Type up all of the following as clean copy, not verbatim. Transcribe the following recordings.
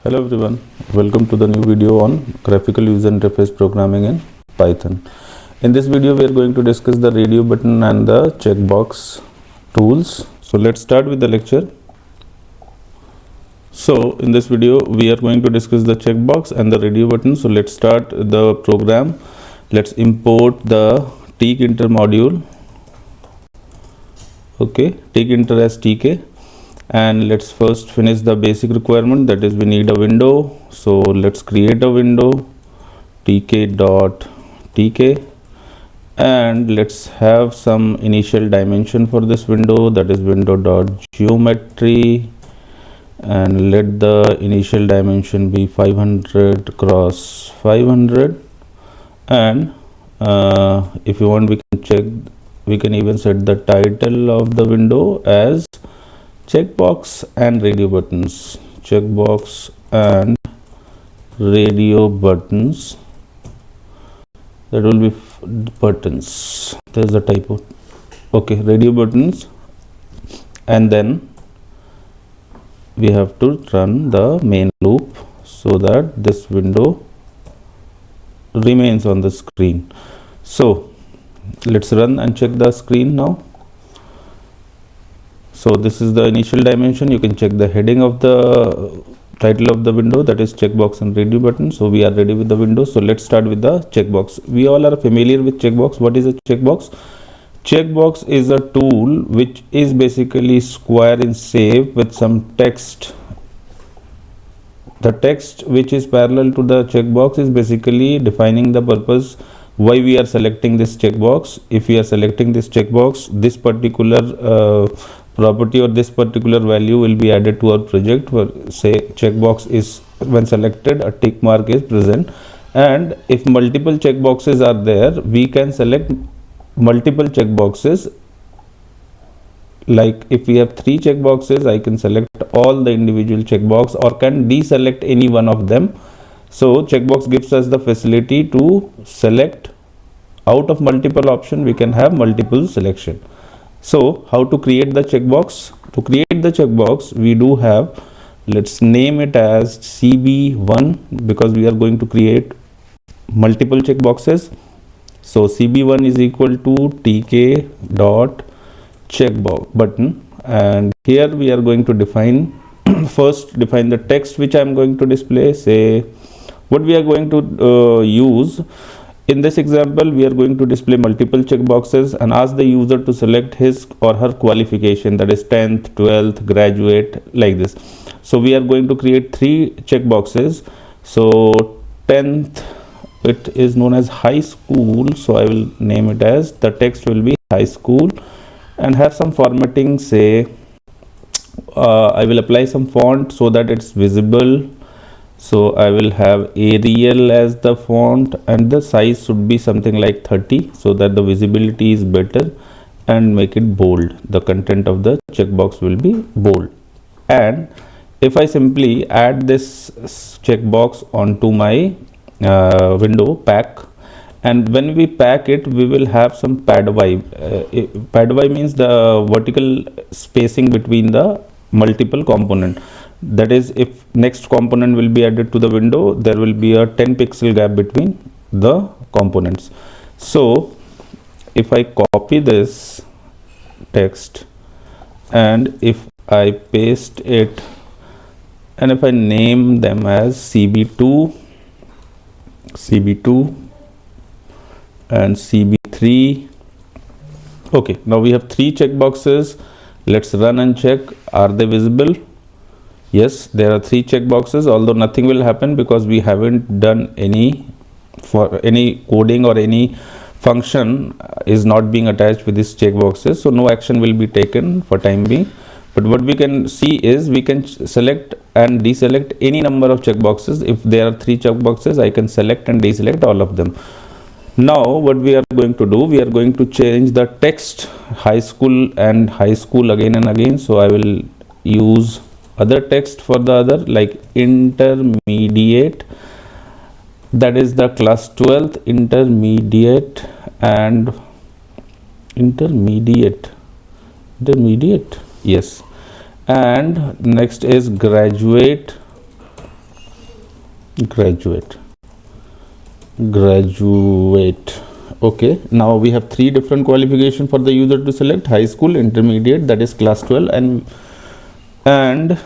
Hello everyone, welcome to the new video on graphical user interface programming in Python. In this video we are going to discuss the radio button and the checkbox tools. So let's start with the lecture. So in this video we are going to discuss the checkbox and the radio button. So let's start the program. Let's import the tkinter module. Okay, tkinter as tk. And let's first finish the basic requirement, that is we need a window. So let's create a window tk.tk and let's have some initial dimension for this window, that is window.geometry, and let the initial dimension be 500 cross 500. And if you want, we can even set the title of the window as checkbox and radio buttons. Checkbox and radio buttons. That will be buttons. There's a typo. Okay, radio buttons. And then we have to run the main loop so that this window remains on the screen. So let's run and check the screen now. So this is the initial dimension. You can check the heading of the title of the window, that is checkbox and radio button. So we are ready with the window. So let's start with the checkbox. We all are familiar with checkbox. What is a checkbox? Checkbox is a tool which is basically square in shape with some text. The text which is parallel to the checkbox is basically defining the purpose why we are selecting this checkbox. If we are selecting this checkbox, this particular property or this particular value will be added to our project, where say checkbox is when selected a tick mark is present, and if multiple checkboxes are there, we can select multiple checkboxes. Like if we have 3 checkboxes, I can select all the individual checkbox or can deselect any one of them. So checkbox gives us the facility to select out of multiple option. We can have multiple selection. So how to create the checkbox? To create the checkbox, we do have, let's name it as CB1 because we are going to create multiple checkboxes. So CB1 is equal to tk dot checkbox button, and here we are going to define first define the text which I am going to display. Say what we are going to use. In this example, we are going to display multiple checkboxes and ask the user to select his or her qualification, that is 10th, 12th, graduate, like this. So we are going to create 3 checkboxes. So 10th, it is known as high school. So I will name it as, the text will be high school, and have some formatting. Say I will apply some font so that it's visible. So I will have Arial as the font, and the size should be something like 30 so that the visibility is better, and make it bold. The content of the checkbox will be bold. And if I simply add this checkbox onto my window pack, and when we pack it, we will have some pad y. Pad y means the vertical spacing between the multiple component. That is, if next component will be added to the window, there will be a 10 pixel gap between the components. So if I copy this text and if I paste it, and if I name them as CB2 and CB3. Okay, now we have 3 checkboxes. Let's run and check, are they visible? Yes, there are 3 checkboxes, although nothing will happen because we haven't done any coding or any function is not being attached with these checkboxes. So no action will be taken for time being. But what we can see is we can select and deselect any number of checkboxes. If there are 3 checkboxes, I can select and deselect all of them. Now what we are going to do, we are going to change the text high school and high school again and again. So I will use other text for the other, like intermediate, that is the class 12th, intermediate and intermediate, yes, and next is graduate graduate. Okay, now we have three different qualification for the user to select: high school, intermediate, that is class 12, and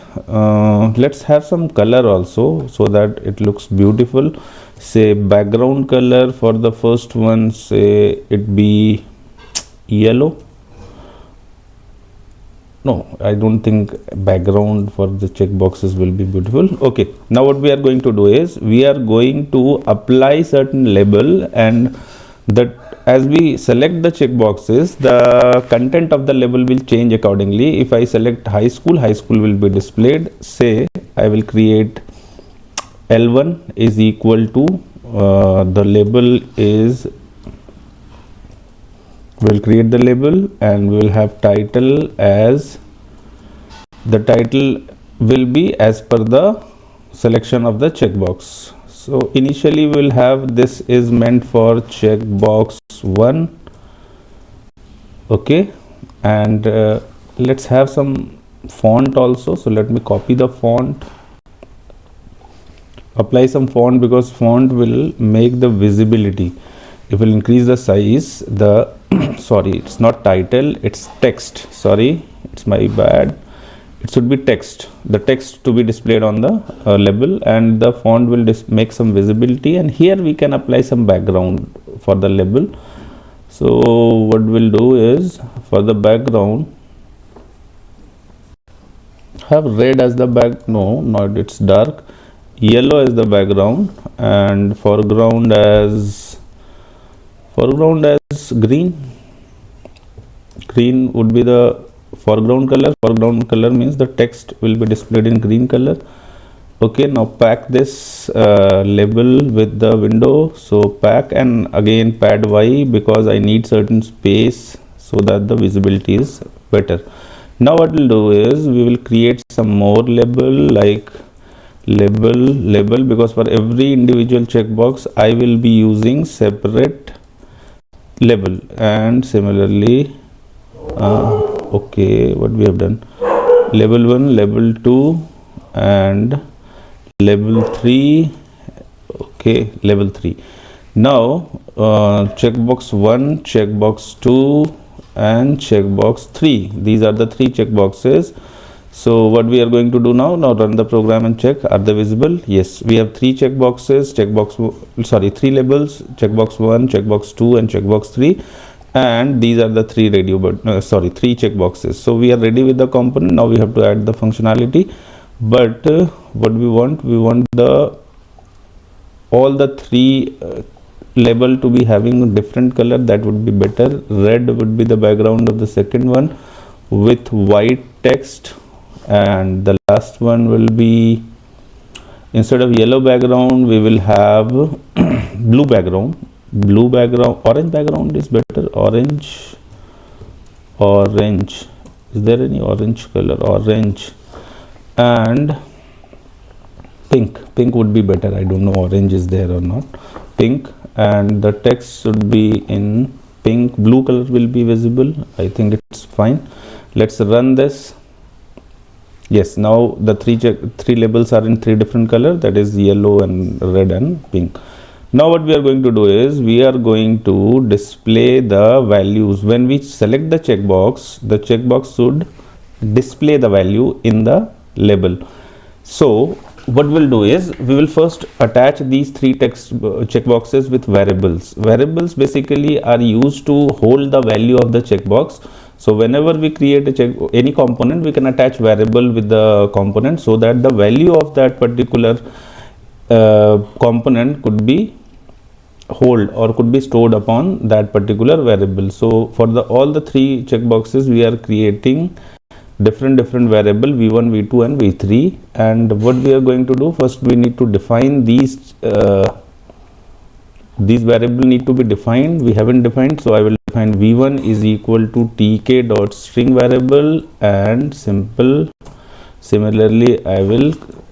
let's have some color also so that it looks beautiful. Say background color for the first one, say it be yellow. No, I don't think background for the check boxes will be beautiful. Okay, now what we are going to do is we are going to apply certain label, and that as we select the check boxes, the content of the label will change accordingly. If I select high school, high school will be displayed. Say I will create L1 is equal to the label is, we'll create the label, and we will have title as, the title will be as per the selection of the checkbox. So initially we will have, this is meant for checkbox 1. Okay, and let's have some font also. So let me copy the font, apply some font, because font will make the visibility. It will increase the size. The sorry, it's not title, it's text. Sorry, it's my bad. It should be text. The text to be displayed on the label, and the font will make some visibility. And here we can apply some background for the label. So what we'll do is, for the background, have red as the back. No, not, it's dark. Yellow as the background, and foreground as green. Green would be the foreground color. Foreground color means the text will be displayed in green color. Okay, now pack this label with the window. So pack, and again pad Y, because I need certain space so that the visibility is better. Now what we'll do is we will create some more label, like label, because for every individual checkbox I will be using separate label. And similarly, okay, what we have done, label 1, label 2, and label 3. Okay, label 3. Now checkbox 1, checkbox 2, and checkbox 3. These are the three checkboxes. So what we are going to do now, run the program and check, are they visible? Yes, we have three checkboxes, three labels, checkbox 1, checkbox 2, and checkbox 3. And these are the three three checkboxes. So we are ready with the component. Now we have to add the functionality. But what we want all the three label to be having different color. That would be better. Red would be the background of the second one with white text, and the last one will be, instead of yellow background, we will have blue background. Orange background is better. Orange. Is there any orange color? Orange. And pink would be better. I don't know orange is there or not. Pink, and the text should be in pink. Blue color will be visible. I think it's fine. Let's run this. Yes, now the three labels are in three different color, that is yellow and red and pink. Now what we are going to do is we are going to display the values. When we select the checkbox should display the value in the label. So what we'll do is we will first attach these three checkboxes with variables. Variables basically are used to hold the value of the checkbox. So whenever we create any component, we can attach variable with the component, so that the value of that particular component could be hold or could be stored upon that particular variable. So for all the three checkboxes, we are creating different variable v1, v2, and v3. And what we are going to do, first we need to define these variable need to be defined. We haven't defined, so I will define v1 is equal to tk dot string variable and simple. Similarly,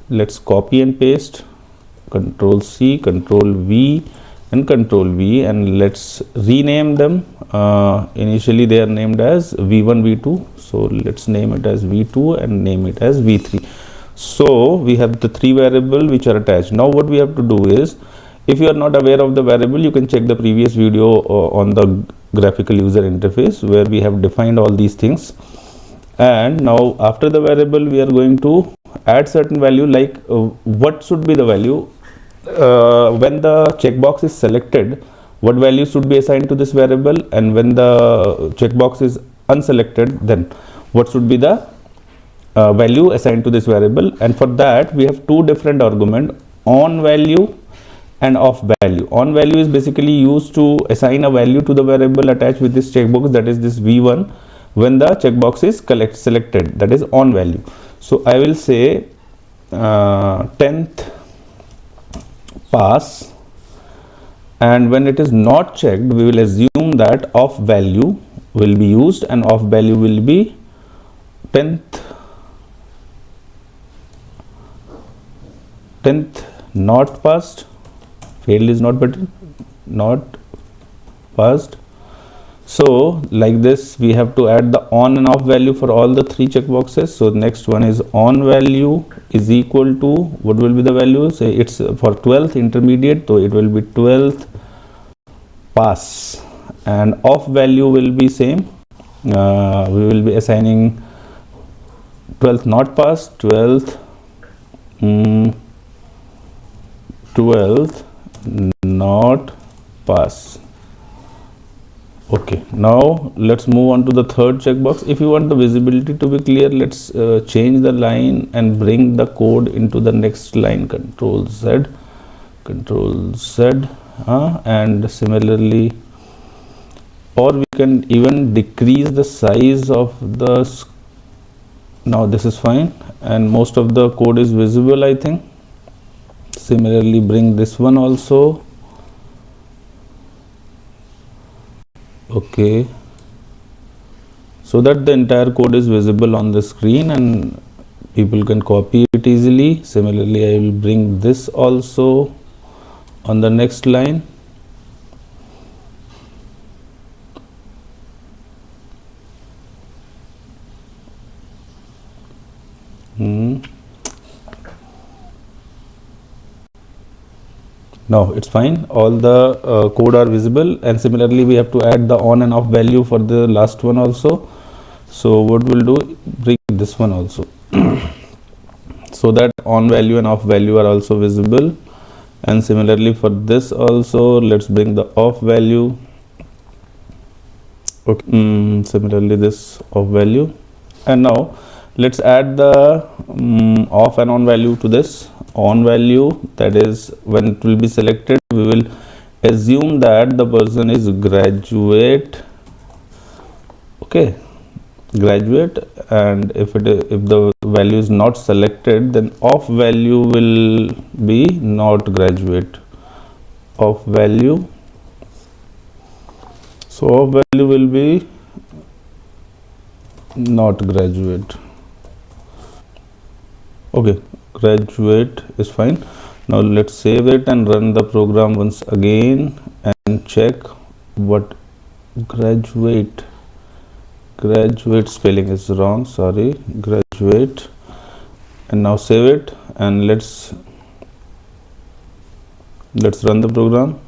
let's copy and paste, Control C, Control V, and Control V, and let's rename them. Initially they are named as v1, v2, so let's name it as v2 and name it as v3. So we have the three variables which are attached. Now what we have to do is, if you are not aware of the variable, you can check the previous video on the graphical user interface where we have defined all these things. And now after the variable, we are going to add certain value, like what should be the value when the checkbox is selected, what value should be assigned to this variable, and when the checkbox is unselected, then what should be the value assigned to this variable. And for that we have two different arguments, on value and off value. On value is basically used to assign a value to the variable attached with this checkbox, that is this v1, when the checkbox is selected, that is on value. So I will say 10th pass, and when it is not checked, we will assume that off value will be used, and off value will be 10th not passed, failed is not but not passed. So like this, we have to add the on and off value for all the three checkboxes. So next one is on value is equal to, what will be the value? Say it's for 12th intermediate, so it will be 12th pass, and off value will be same. We will be assigning 12th not pass, 12th 12th not pass. Okay, now let's move on to the third checkbox. If you want the visibility to be clear, let's change the line and bring the code into the next line, Control Z, and similarly, or we can even decrease the size of the, now this is fine, and most of the code is visible, I think. Similarly, bring this one also. Okay, so that the entire code is visible on the screen and people can copy it easily. Similarly, I will bring this also on the next line. Now it's fine, all the code are visible, and similarly we have to add the on and off value for the last one also. So what we'll do, bring this one also so that on value and off value are also visible. And similarly for this also, let's bring the off value. Okay, similarly this off value. And now let's add the off and on value to this. On value, that is when it will be selected, we will assume that the person is graduate. Okay, graduate. And if the value is not selected, then off value will be not graduate, off value. So off value will be not graduate. Okay, graduate is fine. Now let's save it and run the program once again and check what graduate spelling is wrong, sorry, graduate. And now save it and let's run the program.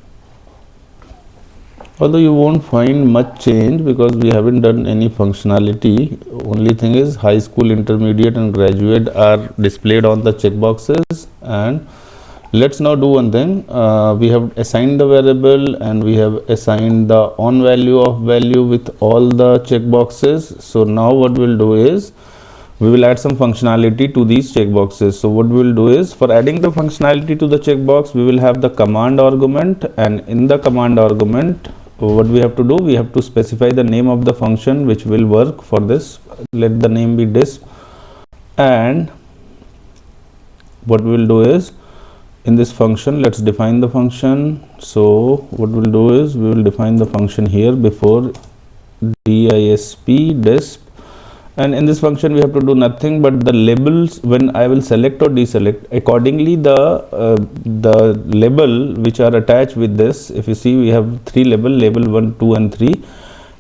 Although you won't find much change because we haven't done any functionality. Only thing is high school, intermediate and graduate are displayed on the checkboxes. And let's now do one thing. We have assigned the variable and we have assigned the on value, off value with all the checkboxes. So now what we'll do is we will add some functionality to these checkboxes. So what we will do is, for adding the functionality to the checkbox, we will have the command argument, and in the command argument, what we have to do, we have to specify the name of the function which will work for this. Let the name be disp. And what we will do is, in this function, let's define the function. So what we'll do is we will define the function here before disp disp. And in this function we have to do nothing but the labels. When I will select or deselect, accordingly the label which are attached with this, if you see, we have three label 1, 2 and 3,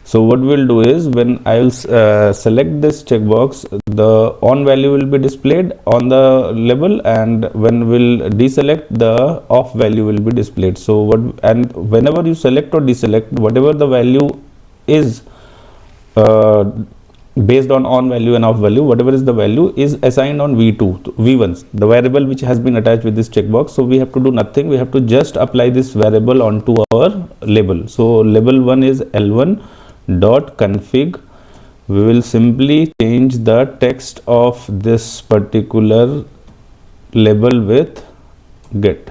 So what we'll do is, when I will select this checkbox, the on value will be displayed on the label, and when we'll deselect, the off value will be displayed. So whenever you select or deselect, whatever the value is uh, based on value and off value, whatever is the value is assigned on v2 v1, the variable which has been attached with this checkbox. So we have to do nothing, we have to just apply this variable onto our label. So label 1 is l1 dot config. We will simply change the text of this particular label with get.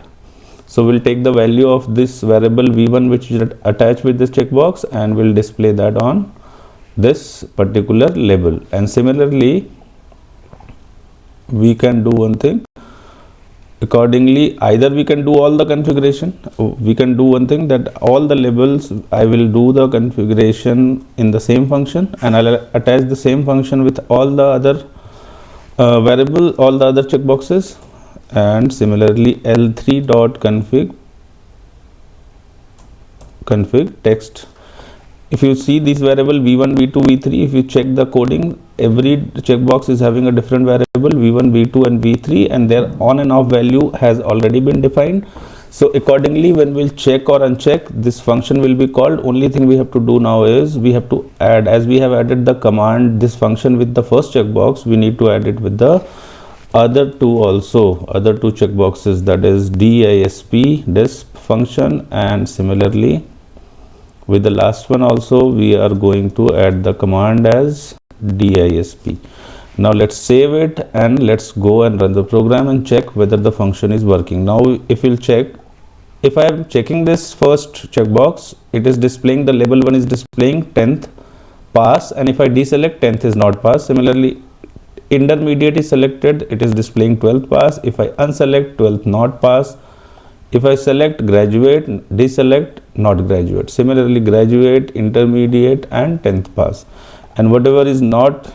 So we'll take the value of this variable v1 which is attached with this checkbox, and we'll display that on this particular label. And similarly, we can do one thing accordingly. Either we can do all the configuration, we can do one thing, that all the labels I will do the configuration in the same function, and I'll attach the same function with all the other variable, all the other checkboxes. And similarly, l3 dot config text. If you see this variable v1, v2, v3, if you check the coding, every checkbox is having a different variable v1, v2 and v3, and their on and off value has already been defined. So accordingly, when we'll check or uncheck, this function will be called. Only thing we have to do now is we have to add, as we have added the command, this function with the first checkbox, we need to add it with the other two also, other two checkboxes, that is disp function, and similarly with the last one also we are going to add the command as disp. Now let's save it and let's go and run the program and check whether the function is working. Now if we'll check, if I am checking this first checkbox, it is displaying, the label 1 is displaying 10th pass, and if I deselect, 10th is not passed. Similarly, intermediate is selected, it is displaying 12th pass. If I unselect, 12th not pass. If I select graduate, deselect, not graduate. Similarly, graduate, intermediate and 10th pass. And whatever is not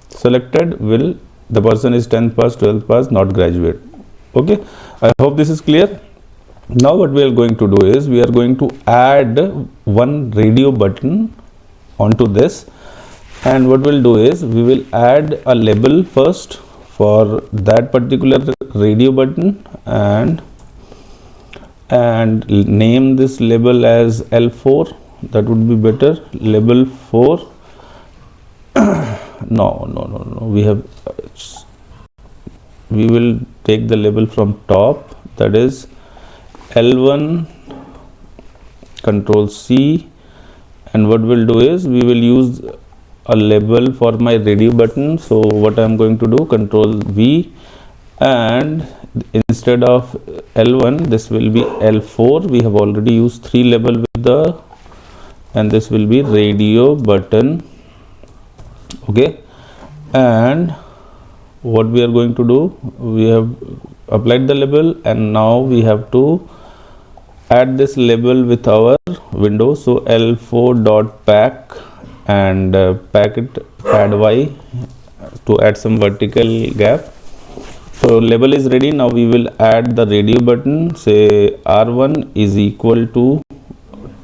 selected, will, the person is 10th pass, 12th pass, not graduate. Okay, I hope this is clear. Now what we are going to do is, we are going to add one radio button onto this. And what we'll do is, we will add a label first for that particular radio button, and name this label as L4. That would be better. Label 4. no, we will take the label from top, that is L1, Control C, and what we'll do is, we will use a label for my radio button. So what I'm going to do, Control V, and instead of L1, this will be L4. We have already used 3 label with the, and this will be radio button. Okay, and what we are going to do, we have applied the label, and now we have to add this label with our window. So L4 dot pack, and packet add y to add some vertical gap. So label is ready. Now we will add the radio button. Say R1 is equal to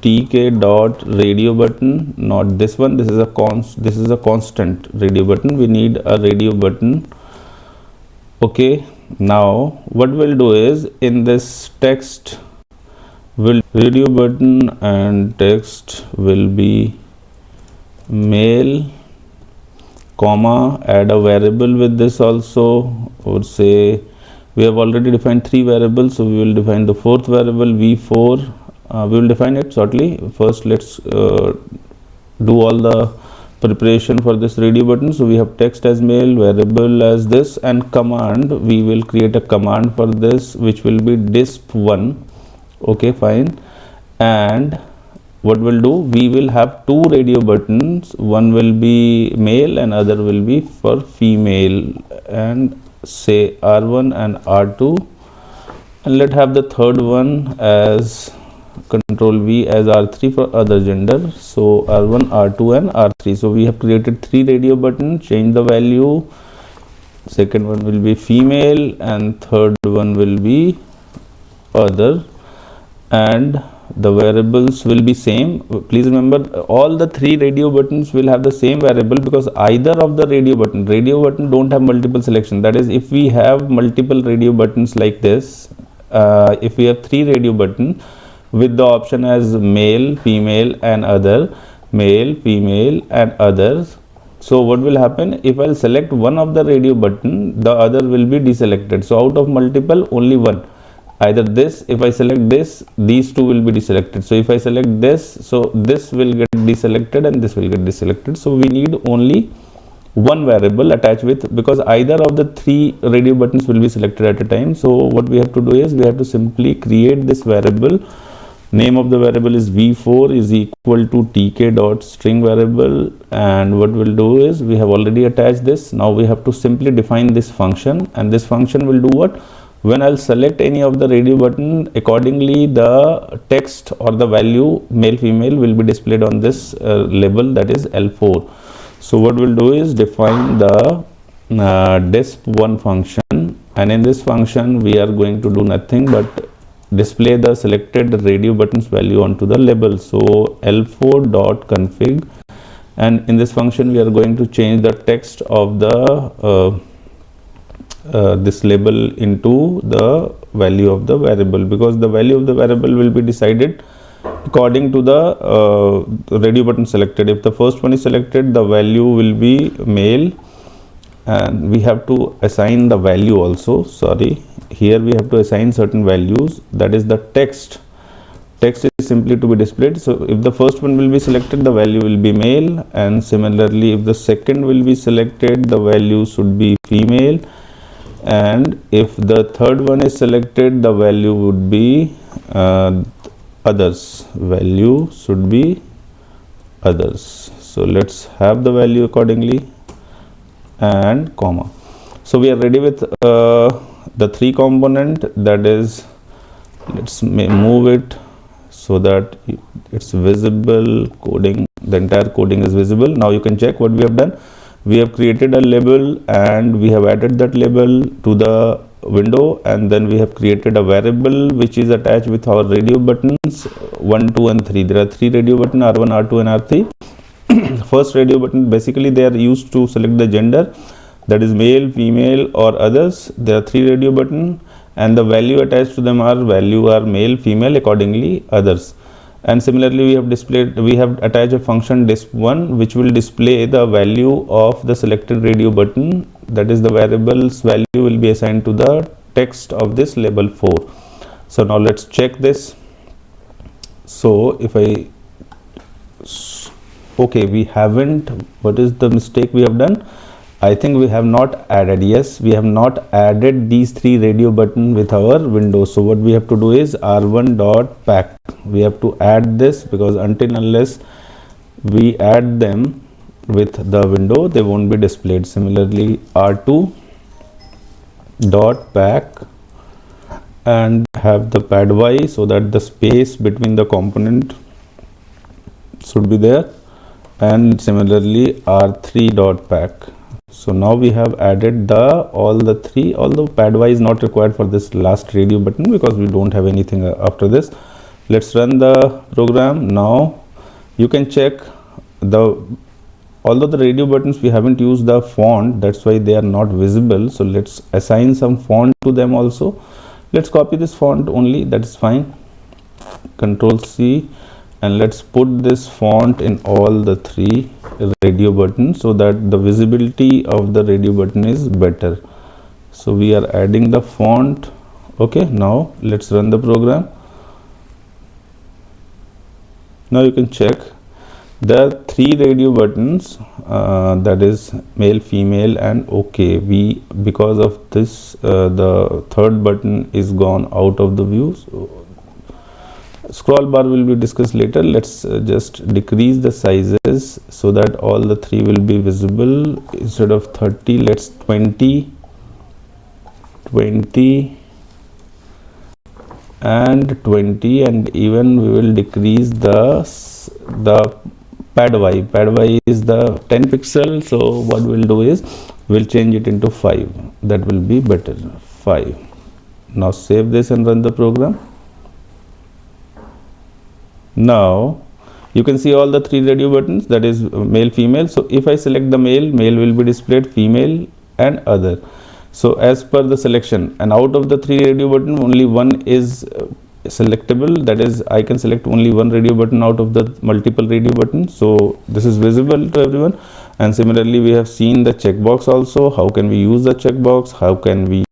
tk dot radio button, not this one, this is a constant radio button, we need a radio button. Okay, now what we'll do is, in this text, will radio button and text will be male, comma, add a variable with this also, or say we have already defined 3 variables, so we will define the 4th variable v4. We will define it shortly. First let's do all the preparation for this radio button. So we have text as male, variable as this, and command, we will create a command for this which will be disp1. Okay, fine. And what we'll do, we will have 2 radio buttons, one will be male and other will be for female, and say R1 and R2, and let's have the third one as Control V as R3 for other gender. So R1, R2 and R3. So we have created 3 radio buttons. Change the value. Second one will be female and third one will be other, and the variables will be same. Please remember, all the three radio buttons will have the same variable, because either of the radio button don't have multiple selection. That is, if we have multiple radio buttons like this, if we have three radio button with the option as male, female and other, male, female and others, so what will happen, if I'll select one of the radio button, the other will be deselected. So out of multiple, only one, either this, if I select this, these two will be deselected. So if I select this, so this will get deselected and this will get deselected. So we need only one variable attached with, because either of the three radio buttons will be selected at a time. So what we have to do is, we have to simply create this variable. Name of the variable is v4 is equal to tk dot string variable, and what we'll do is, we have already attached this. Now we have to simply define this function, and this function will do what? When I'll select any of the radio button, accordingly the text or the value male female will be displayed on this label, that is L4. So what we'll do is define the disp1 function, and in this function we are going to do nothing but display the selected radio buttons value onto the label. So L4 dot config, and in this function we are going to change the text of the this label into the value of the variable, because the value of the variable will be decided according to the radio button selected. If the first one is selected, the value will be male, and we have to assign the value also. Sorry, here we have to assign certain values, that is the text is simply to be displayed. So if the first one will be selected, the value will be male, and similarly if the second will be selected, the value should be female, and if the third one is selected, the value would be others, value should be others. So let's have the value accordingly, and comma. So we are ready with the three component, that is, let's move it so that it's visible. Coding, the entire coding is visible. Now you can check what we have done. We have created a label and we have added that label to the window, and then we have created a variable which is attached with our radio buttons 1, 2 and 3. There are three radio buttons, R1, R2 and R3. First radio button, basically they are used to select the gender, that is male, female or others. There are three radio buttons, and the value attached to them are male, female, accordingly others. And similarly we have attached a function disp1 which will display the value of the selected radio button, that is the variable's value will be assigned to the text of this label 4. So now let's check this. So if okay, we haven't, what is the mistake we have done? I think we have not added, yes, we have not added these three radio button with our window. So what we have to do is R1 dot pack, we have to add this, because until unless we add them with the window, they won't be displayed. Similarly R2 dot pack, and have the pad y, so that the space between the component should be there, and similarly R3 dot pack. So now we have added all the three, although pad y is not required for this last radio button because we don't have anything after this. Let's run the program. Now you can check although the radio buttons we haven't used the font, that's why they are not visible. So let's assign some font to them also. Let's copy this font only, that is fine. Control C, and let's put this font in all the three radio buttons so that the visibility of the radio button is better. So we are adding the font. Okay, now let's run the program. Now you can check the three radio buttons, that is male, female and OK. Because of this the third button is gone out of the view. So scroll bar will be discussed later. Let's just decrease the sizes so that all the three will be visible. Instead of 30, let's 20 and 20, and even we will decrease the pad y is the 10 pixel. So what we'll do is we'll change it into 5, that will be better, 5. Now save this and run the program. Now you can see all the three radio buttons, that is male, female. So if I select the male, male will be displayed, female and other. So as per the selection, and out of the three radio button, only one is selectable, that is I can select only one radio button out of the multiple radio buttons. So this is visible to everyone. And similarly, we have seen the checkbox also. How can we use the checkbox? How can we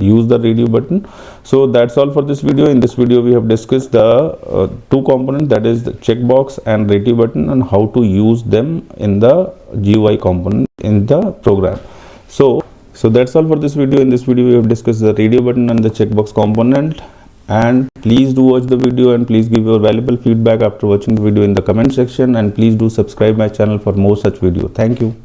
use the radio button? So that's all for this video. In this video, we have discussed the two components, that is the checkbox and radio button, and how to use them in the GUI component in the program. So that's all for this video. In this video, we have discussed the radio button and the checkbox component. And please do watch the video, and please give your valuable feedback after watching the video in the comment section, and please do subscribe my channel for more such video. Thank you.